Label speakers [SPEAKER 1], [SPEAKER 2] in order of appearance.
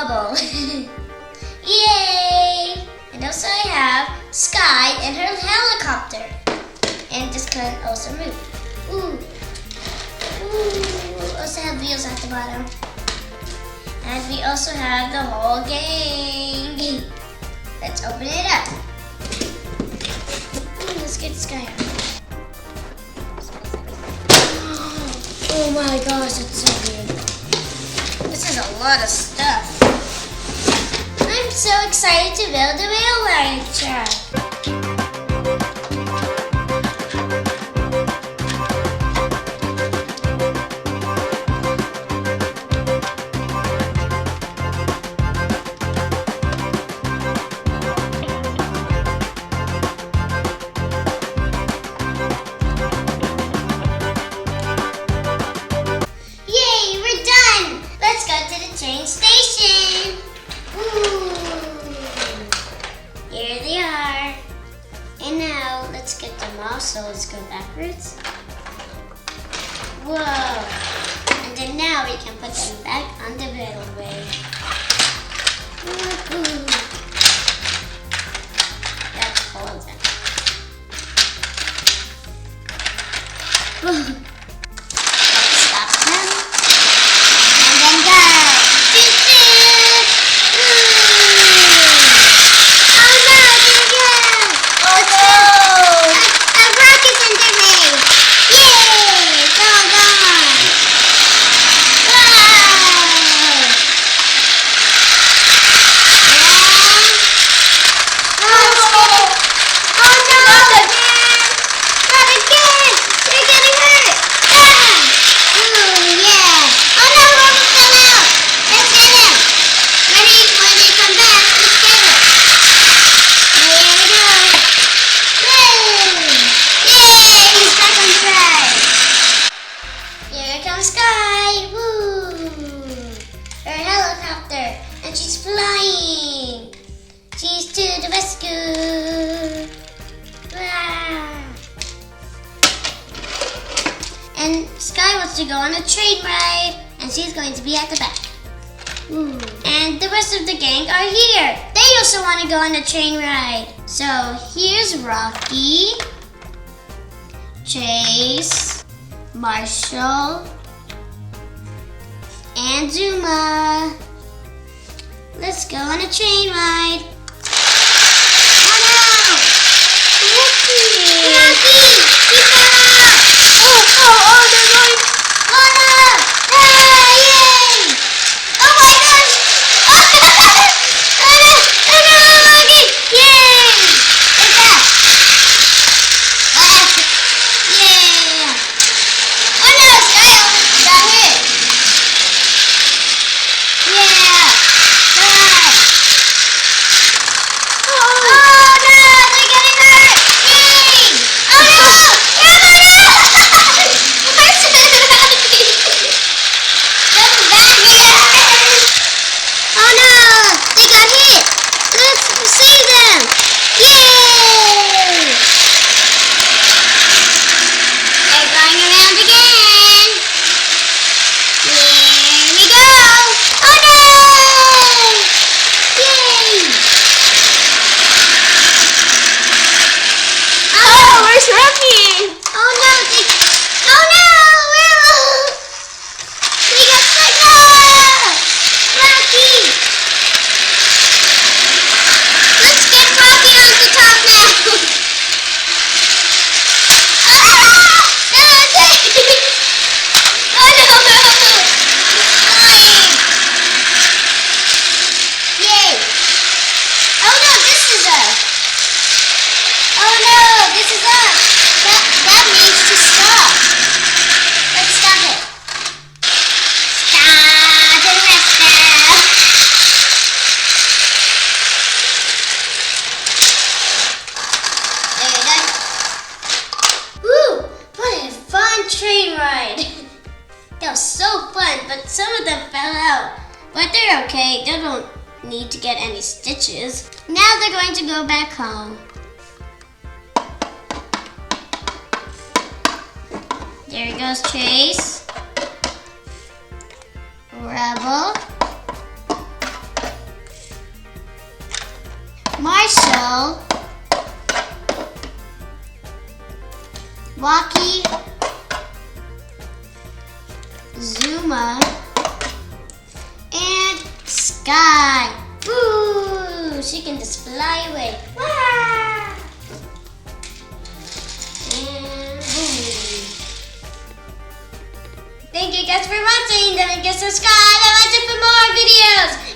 [SPEAKER 1] Rubble. Yay! And also I have Skye and her helicopter. And this can also move. Ooh. Ooh. Also have wheels at the bottom. And we also have the whole gang. Let's open it up. Ooh, let's get Skye out. Oh my gosh, that's so big. This is a lot of stuff. I'm so excited to build a railway track. Train station. Ooh. Here they are. And now let's get them off. So let's go backwards. Whoa. And then now we can put them back on the railway. Ooh. That's hold them. Stop them. And then go. Skye, woo! Her helicopter, and she's flying. She's to the rescue. Wow. And Skye wants to go on a train ride, and she's going to be at the back. Ooh. And the rest of the gang are here. They also want to go on a train ride. So here's Rocky, Chase, Marshall, and Zuma. Let's go on a train ride. Oh no! Rocky! Keep up! Oh, they're going. Oh no! Yay! Oh my gosh! Oh no! Rocky! Yay! What's that? Yeah! Oh no! Skye got hit! Yeah! Oh no! They're getting hurt! Yay! Oh no! Oh no! They got hit! Let's save them! Yay! They're going around again! Here we go! Oh no! Yay! Oh, where's Rocky? Oh no! Oh no! We got stuck! Rocky! Let's get Rocky on the top now! Oh no! No! Oh no! Flying! Yay! Oh no! This is us! Oh no! This is us! That needs to stop! Let's stop it! Stop the rescue! There you go. Woo! What a fun train ride! That was so fun, but some of them fell out. But they're okay. They don't need to get any stitches. Now they're going to go back home. There goes Chase, Rubble, Walkie, Zuma, and Skye. Boo! She can just fly away. Wah! And boom. Thank you guys for watching. Don't forget to subscribe and watch it for more videos.